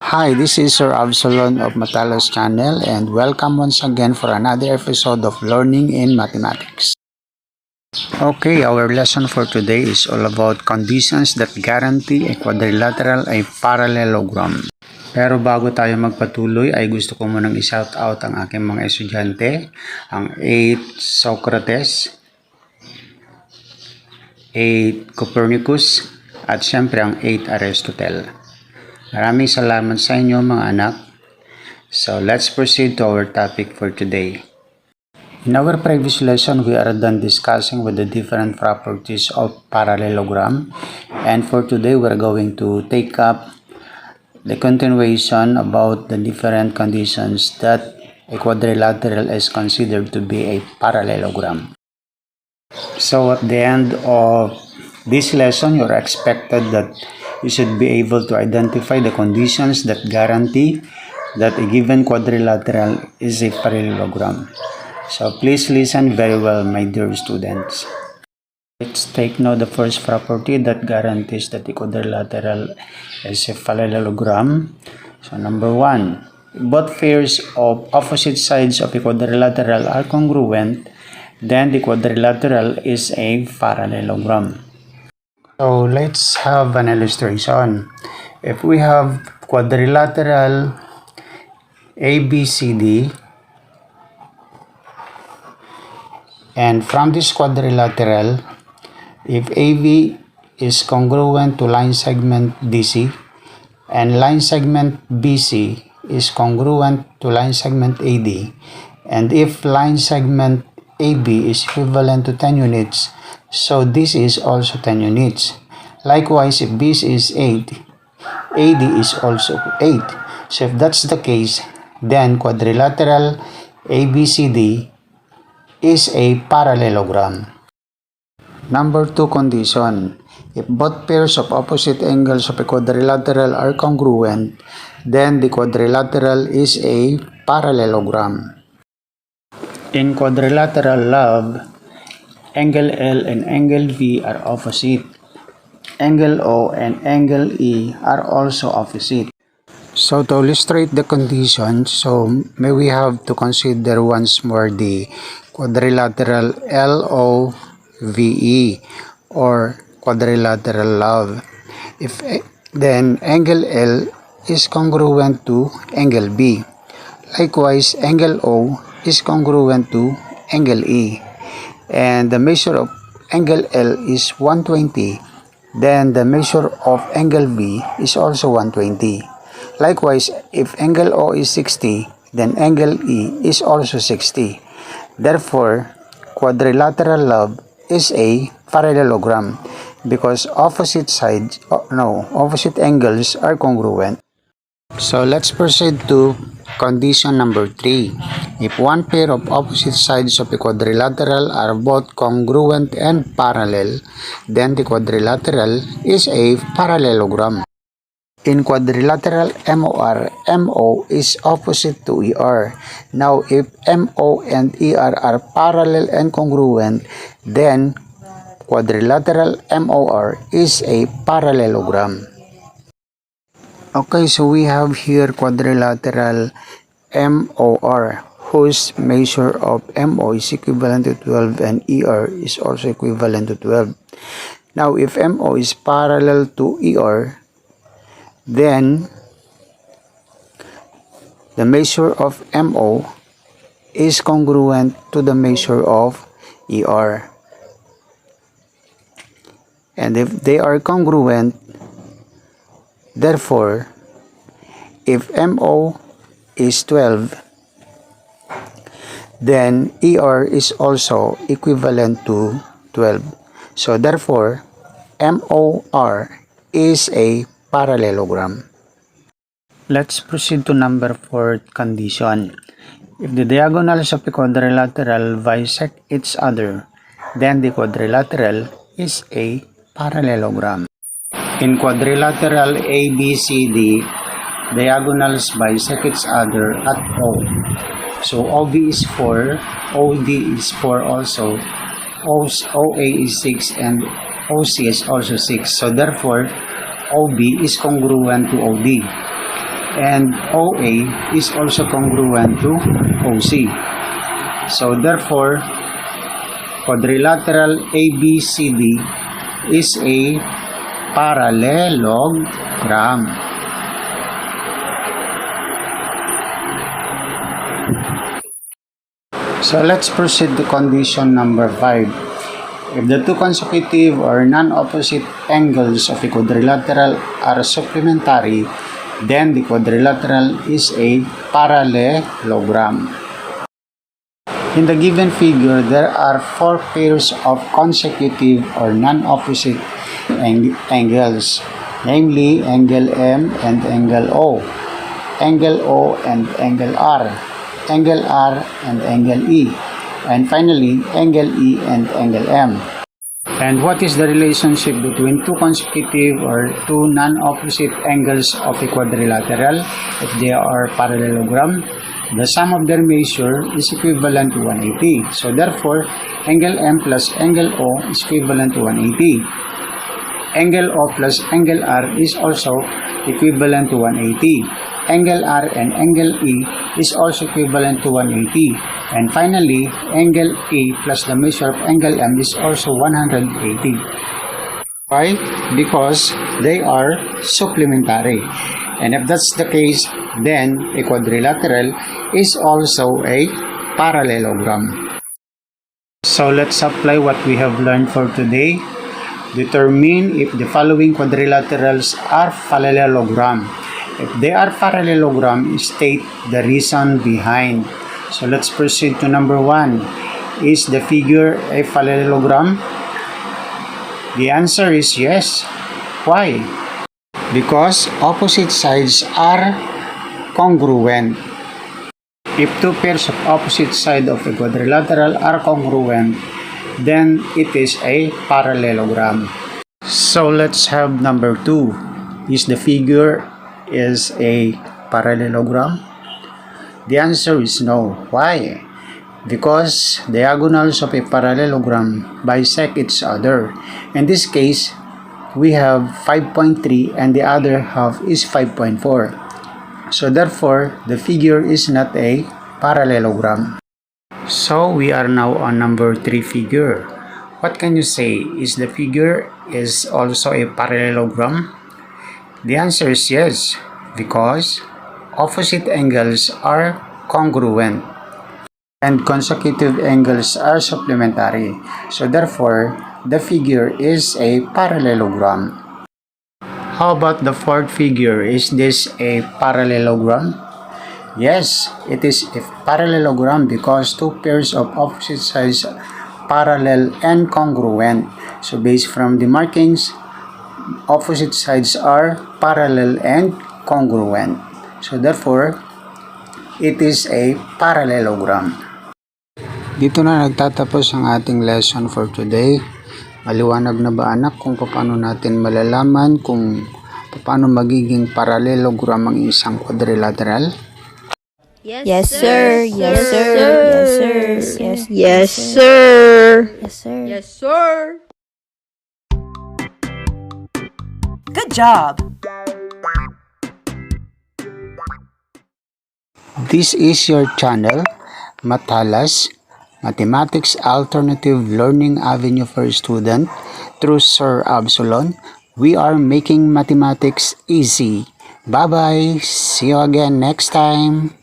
Hi, this is Sir Absolon of MathALAS channel and welcome once again for another episode of Learning in Mathematics. Okay, our lesson for today is all about conditions that guarantee a quadrilateral a parallelogram. Pero bago tayo magpatuloy ay gusto ko munang i-shout out ang aking mga estudyante, ang 8 Socrates, 8 Copernicus, at syempre ang 8 Aristotle. Maraming salamat sa inyo mga anak. So let's proceed to our topic for today. In our previous lesson, we are done discussing with the different properties of parallelogram, and for today we're going to take up the continuation about the different conditions that a quadrilateral is considered to be a parallelogram. So at the end of this lesson, you're expected that you should be able to identify the conditions that guarantee that a given quadrilateral is a parallelogram. So please listen very well, my dear students. Let's take now the first property that guarantees that the quadrilateral is a parallelogram. So number 1, both pairs of opposite sides of a quadrilateral are congruent, then the quadrilateral is a parallelogram. So let's have an illustration. If we have quadrilateral ABCD, and from this quadrilateral, if AB is congruent to line segment DC and line segment BC is congruent to line segment AD, and if line segment AB is equivalent to 10 units, so this is also 10 units. Likewise, if BC is 8, AD is also 8. So if that's the case, then quadrilateral ABCD is a parallelogram. Number 2 condition. If both pairs of opposite angles of a quadrilateral are congruent, then the quadrilateral is a parallelogram. In quadrilateral love, angle L and angle V are opposite. Angle O and angle E are also opposite. So to illustrate the condition, so may we have to consider once more the quadrilateral LOVE or quadrilateral love. If then angle L is congruent to angle B. Likewise, angle O is congruent to angle E. And the measure of angle L is 120. Then the measure of angle B is also 120. Likewise, if angle O is 60, then angle E is also 60. Therefore, quadrilateral love is a parallelogram because opposite angles are congruent. So let's proceed to condition number 3. If one pair of opposite sides of a quadrilateral are both congruent and parallel, then the quadrilateral is a parallelogram. In quadrilateral MOR, MO is opposite to ER. Now, if MO and ER are parallel and congruent, then quadrilateral MOR is a parallelogram. Okay, so we have here quadrilateral MOR, whose measure of MO is equivalent to 12 and ER is also equivalent to 12. Now, if MO is parallel to ER, then the measure of MO is congruent to the measure of ER. And if they are congruent, therefore, if MO is 12, then ER is also equivalent to 12. So therefore, MOR is a parallelogram. Let's proceed to number 4 condition. If the diagonals of a quadrilateral bisect each other, then the quadrilateral is a parallelogram. In quadrilateral ABCD, diagonals bisect each other at O. So OB is 4, OD is 4 also, OA is 6, and OC is also 6. So therefore, OB is congruent to OD. and OA is also congruent to OC. So therefore, quadrilateral ABCD is a parallelogram. So let's proceed to condition number 5. If the two consecutive or non-opposite angles of a quadrilateral are supplementary, then the quadrilateral is a parallelogram. In the given figure, there are four pairs of consecutive or non-opposite angles, namely angle M and angle O and angle R, angle R and angle E, and finally angle E and angle M. And what is the relationship between two consecutive or two non-opposite angles of a quadrilateral if they are parallelogram? The sum of their measure is equivalent to 180. So therefore, angle M plus angle O is equivalent to 180. Angle O plus angle R is also equivalent to 180. Angle R and angle E is also equivalent to 180. And finally, angle E plus the measure of angle M is also 180. Why? Because they are supplementary. And if that's the case, then a quadrilateral is also a parallelogram. So let's apply what we have learned for today. Determine if the following quadrilaterals are parallelogram. If they are parallelogram, state the reason behind. So let's proceed to number 1. Is the figure a parallelogram? The answer is yes. Why? Because opposite sides are congruent. If two pairs of opposite sides of a quadrilateral are congruent, then it is a parallelogram. So let's have number 2. Is the figure is a parallelogram? The answer is no. Why? Because diagonals of a parallelogram bisect each other. In this case, we have 5.3 and the other half is 5.4. So therefore, the figure is not a parallelogram. So we are now on number 3 figure. What can you say? Is the figure is also a parallelogram? The answer is yes, because opposite angles are congruent and consecutive angles are supplementary. So therefore, the figure is a parallelogram. How about the fourth figure? Is this a parallelogram? Yes, it is a parallelogram because two pairs of opposite sides parallel and congruent. So based from the markings, opposite sides are parallel and congruent. So therefore, it is a parallelogram. Dito na nagtatapos ang ating lesson for today. Maliwanag na ba anak kung paano natin malalaman kung paano magiging parallelogram ang isang quadrilateral? Yes, sir. Yes, sir. Yes, sir. Yes, Yes, sir. yes, sir. Yes, sir. Good job! This is your channel, MathALAS, Mathematics Alternative Learning Avenue for Student through Sir Absolon. We are making mathematics easy. Bye-bye. See you again next time.